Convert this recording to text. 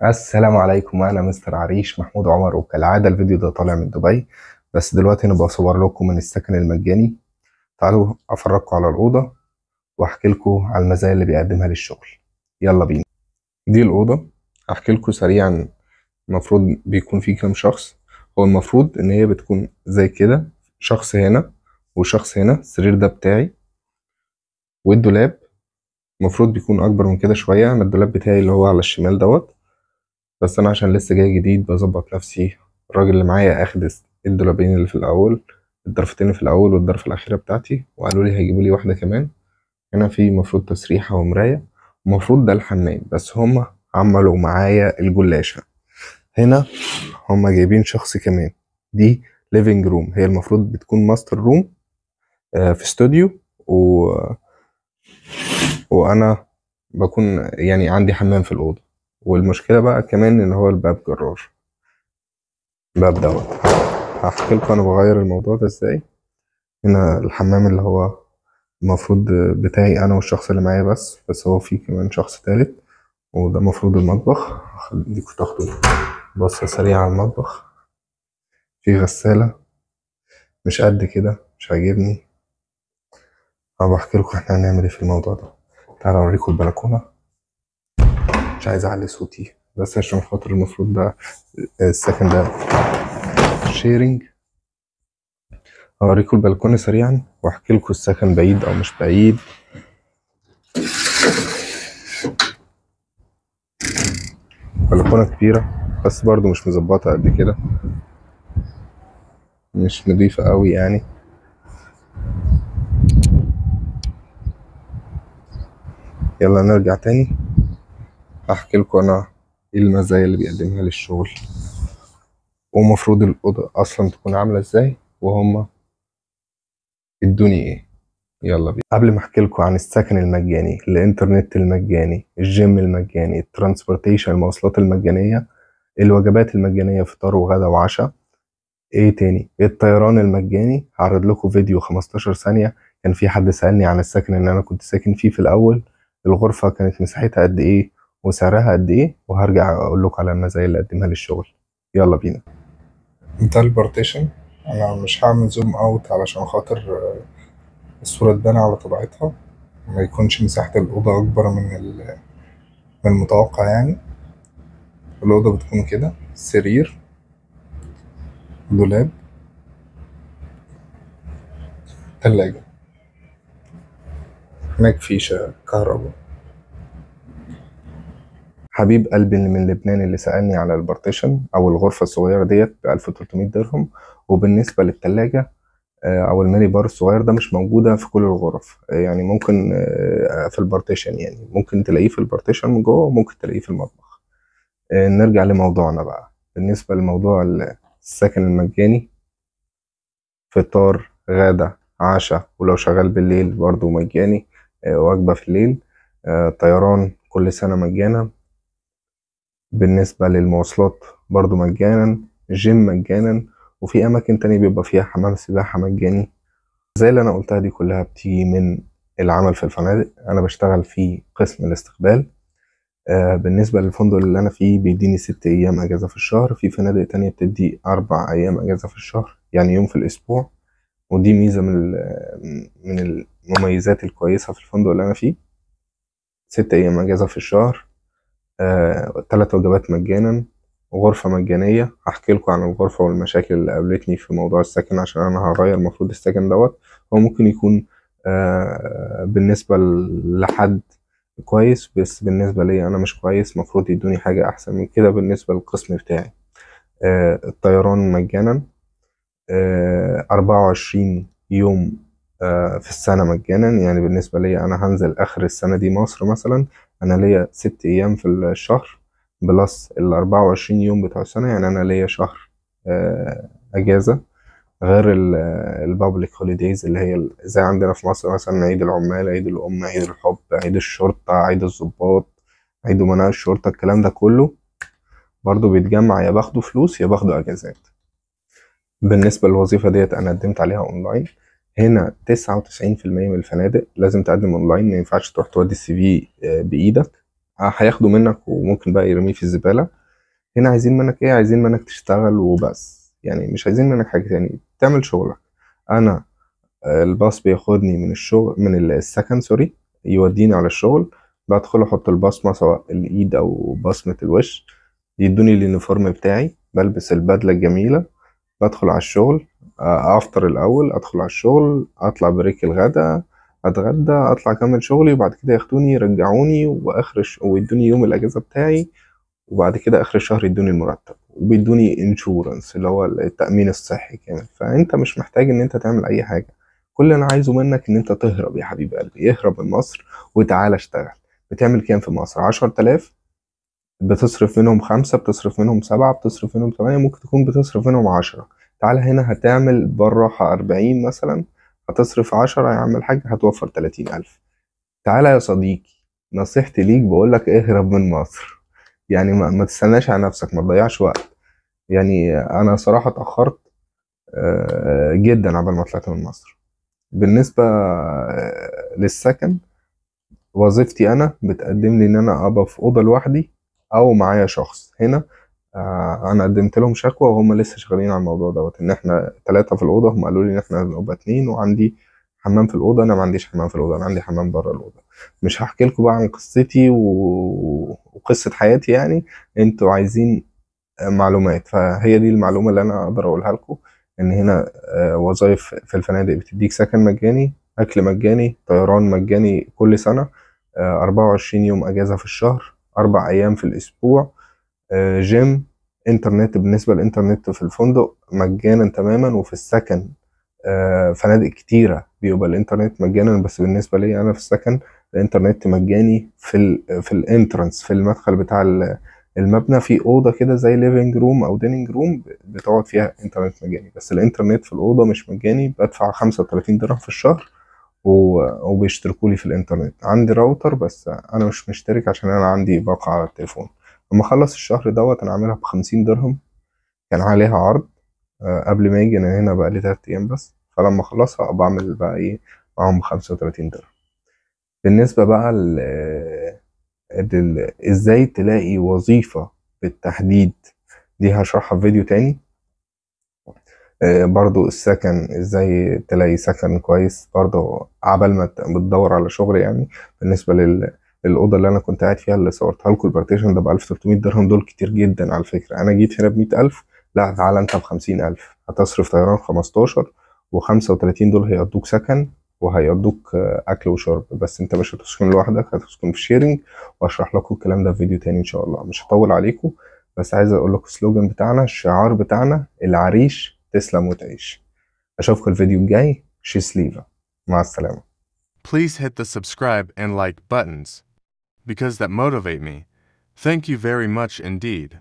السلام عليكم، انا مستر عريش محمود عمر، وكالعاده الفيديو ده طالع من دبي. بس دلوقتي انا بصور لكم من السكن المجاني. تعالوا افرجكم على الاوضه واحكي لكم على المزايا اللي بيقدمها للشغل. يلا بينا. دي الاوضه. هحكي لكم سريعا. المفروض بيكون في كام شخص؟ هو المفروض ان هي بتكون زي كده، شخص هنا وشخص هنا. السرير ده بتاعي، والدولاب المفروض بيكون اكبر من كده شويه. انا الدولاب بتاعي اللي هو على الشمال دوت، بس انا عشان لسه جاي جديد بظبط نفسي. الراجل اللي معايا اخد الدولابين اللي في الاول، الضرفتين اللي في الاول والضرفه الاخيره بتاعتي، وقالوا لي هيجيبوا لي واحده كمان. هنا في مفروض تسريحه ومرايه، المفروض ده الحمام، بس هم عملوا معايا الجلاشه. هنا هم جايبين شخص كمان. دي ليفينج روم، هي المفروض بتكون ماستر روم في استوديو وانا بكون يعني عندي حمام في الاوضه. والمشكله بقى كمان ان هو الباب جرار. الباب دوت، هحكي لكم انا بغير الموضوع ده ازاي. هنا الحمام اللي هو المفروض بتاعي انا والشخص اللي معايا، بس هو في كمان شخص تالت. وده المفروض المطبخ. هخليكم تاخدوا بصة سريعة على المطبخ. في غسالة مش قد كده، مش عاجبني. انا بحكي لكم احنا هنعمل ايه في الموضوع ده. تعالوا اوريكم البلكونة. مش عايز اعلي صوتي بس عشان خاطر المفروض ده السكن ده شيرنج. هوريكم البلكونة سريعا واحكي لكم السكن بعيد او مش بعيد. بلكونة كبيرة بس برضو مش مظبطة قد كده، مش نضيفة قوي يعني. يلا نرجع تاني. هحكي لكم انا ايه المزايا اللي بيقدمها للشغل، ومفروض الأوضة أصلا تكون عاملة ازاي، وهم ادوني ايه. يلا بينا. قبل ما احكي لكم عن السكن المجاني، الانترنت المجاني، الجيم المجاني، الترانسبورتيشن، المواصلات المجانية، الوجبات المجانية، فطار وغدا وعشاء، ايه تاني، الطيران المجاني. هعرض لكم فيديو 15 ثانية. كان في حد سألني عن السكن اللي انا كنت ساكن فيه في الاول، الغرفة كانت مساحتها قد ايه وسعرها قد ايه، وهرجع اقول لكم على المزايا اللي قدمها للشغل. يلا بينا. ده البارتيشن. انا مش هعمل زوم اوت علشان خاطر الصورة تبان على طبيعتها، ما يكونش مساحة الأوضة أكبر من المتوقع يعني. الأوضة بتكون كده: سرير، دولاب، تلاجة، هناك فيشة كهرباء. حبيب قلبي اللي من لبنان اللي سألني على البارتيشن أو الغرفة الصغيرة ديت ب 1300 درهم. وبالنسبة للتلاجة أو الميني بار الصغير ده مش موجودة في كل الغرف، يعني ممكن في البارتيشن، يعني ممكن تلاقيه في البارتيشن من جوه وممكن تلاقيه في المطبخ. نرجع لموضوعنا بقى. بالنسبة لموضوع السكن المجاني، فطار غدا عشاء، ولو شغال بالليل برضو مجاني، وجبة في الليل، طيران كل سنة مجانا. بالنسبة للمواصلات برضو مجانا، جيم مجانا، وفي أماكن تانية بيبقى فيها حمام سباحة مجاني. زي اللي أنا قلتها دي كلها بتيجي من العمل في الفنادق. أنا بشتغل في قسم الاستقبال. بالنسبة للفندق اللي أنا فيه بيديني 6 أيام أجازة في الشهر. في فنادق تانية بتدي 4 أيام أجازة في الشهر، يعني يوم في الأسبوع. ودي ميزة من المميزات الكويسة في الفندق اللي أنا فيه. 6 أيام أجازة في الشهر، 3 وجبات مجانا، غرفة مجانية. هحكي لكم عن الغرفة والمشاكل اللي قابلتني في موضوع السكن، عشان أنا هغير المفروض السكن دوت. هو ممكن يكون بالنسبة لحد كويس، بس بالنسبة لي أنا مش كويس. مفروض يدوني حاجة أحسن من كده بالنسبة للقسم بتاعي. الطيران مجانا، 24 يوم في السنة مجانا. يعني بالنسبة لي أنا هنزل آخر السنة دي مصر مثلا، أنا ليا 6 أيام في الشهر بلس ال24 يوم بتوع السنة، يعني أنا ليا شهر أجازة. غير البابليك هوليديز اللي هي زي عندنا في مصر، مثلا عيد العمال، عيد الأم، عيد الحب، عيد الشرطة، عيد الضباط، عيد أمناء الشرطة. الكلام ده كله برضو بيتجمع، يا باخده فلوس يا باخده أجازات. بالنسبة للوظيفة ديت أنا قدمت عليها أونلاين. هنا 99% من الفنادق لازم تقدم أونلاين، ما ينفعش تروح تودي السي في بإيدك هياخده منك وممكن بقى يرميه في الزبالة. هنا عايزين منك ايه؟ عايزين منك تشتغل وبس، يعني مش عايزين منك حاجة تاني، تعمل شغلك. انا الباص بياخدني من الشغل، من السكن سوري، يوديني على الشغل. بدخل احط البصمة سواء الايد او بصمة الوش، يدوني اليونيفورم بتاعي، بلبس البدلة الجميلة، بدخل على الشغل. افطر الاول، ادخل على الشغل، اطلع بريك الغدا، اتغدى، اطلع اكمل شغلي، وبعد كده ياخدوني يرجعوني، ويدوني يوم الاجازة بتاعي، وبعد كده اخر الشهر يدوني المرتب، وبيدوني انشورنس اللي هو التأمين الصحي كامل. فانت مش محتاج ان انت تعمل اي حاجة. كل اللي انا عايزه منك ان انت تهرب يا حبيب قلبي، اهرب من مصر وتعالى اشتغل. بتعمل كام في مصر؟ 10,000، بتصرف منهم 5، بتصرف منهم 7، بتصرف منهم 8، ممكن تكون بتصرف منهم 10. تعالى هنا هتعمل بالراحة 40 مثلا، هتصرف 10 يا عم الحاج، هتوفر 30,000. تعالى يا صديقي، نصيحتي ليك بقولك اهرب من مصر. يعني ما تستناش على نفسك، ما تضيعش وقت. يعني انا صراحة اتأخرت جدا عبال ما طلعت من مصر. بالنسبة للسكن، وظيفتي انا بتقدم لي ان انا ابقى في اوضه لوحدي او معايا شخص. هنا انا قدمت لهم شكوى وهم لسه شغالين على الموضوع دوت، ان احنا 3 في الاوضه، هم قالوا لي ان احنا نبقى 2، وعندي حمام في الاوضه. انا ما عنديش حمام في الاوضه، انا عندي حمام بره الاوضه. مش هحكي لكم بقى عن قصتي وقصه حياتي يعني، انتوا عايزين معلومات، فهي دي المعلومة اللي أنا أقدر أقولها لكم. إن هنا وظائف في الفنادق بتديك سكن مجاني، أكل مجاني، طيران مجاني كل سنة، 24 يوم أجازة في الشهر، 4 أيام في الأسبوع، جيم، إنترنت. بالنسبة للإنترنت في الفندق مجانا تماما، وفي السكن فنادق كتيرة بيبقى الإنترنت مجانا، بس بالنسبة لي أنا في السكن الإنترنت مجاني. في الانترنس، في المدخل بتاع المبنى، في أوضة كده زي ليفينج روم أو دينينج روم، بتقعد فيها إنترنت مجاني. بس الإنترنت في الأوضة مش مجاني، بدفع 35 درهم في الشهر، وبيشتركوا لي في الإنترنت. عندي راوتر بس أنا مش مشترك عشان أنا عندي باقة على التليفون. لما أخلص الشهر دوت أنا عاملها ب50 درهم، كان عليها عرض قبل ما يجي. أنا هنا بقى لي 3 أيام بس، فلما أخلصها بعمل بقى إيه معاهم 35 درهم. بالنسبة بقى ازاي تلاقي وظيفة بالتحديد، دي هشرحها في فيديو تاني. برضو السكن، ازاي تلاقي سكن كويس برضو عبال ما بتدور على شغل يعني. بالنسبة للأوضة اللي أنا كنت قاعد فيها اللي صورتها لكم، البارتيشن ده ب1300 درهم، دول كتير جدا على فكرة. أنا جيت هنا ب100,000، لا تعالى أنت ب50,000، هتصرف طيران 15، و35 دول هيقضوك سكن، وهيقضوك أكل وشرب. بس أنت مش هتسكن لوحدك، هتسكن في شيرنج. وأشرح لكم الكلام ده في فيديو تاني إن شاء الله، مش هطول عليكم. بس عايز أقول لكم السلوجان بتاعنا، الشعار بتاعنا، العريش تسلم وتعيش. أشوفكم الفيديو الجاي. شيسليفا، مع السلامة. Please hit the subscribe and like buttons, because that motivate me. Thank you very much indeed.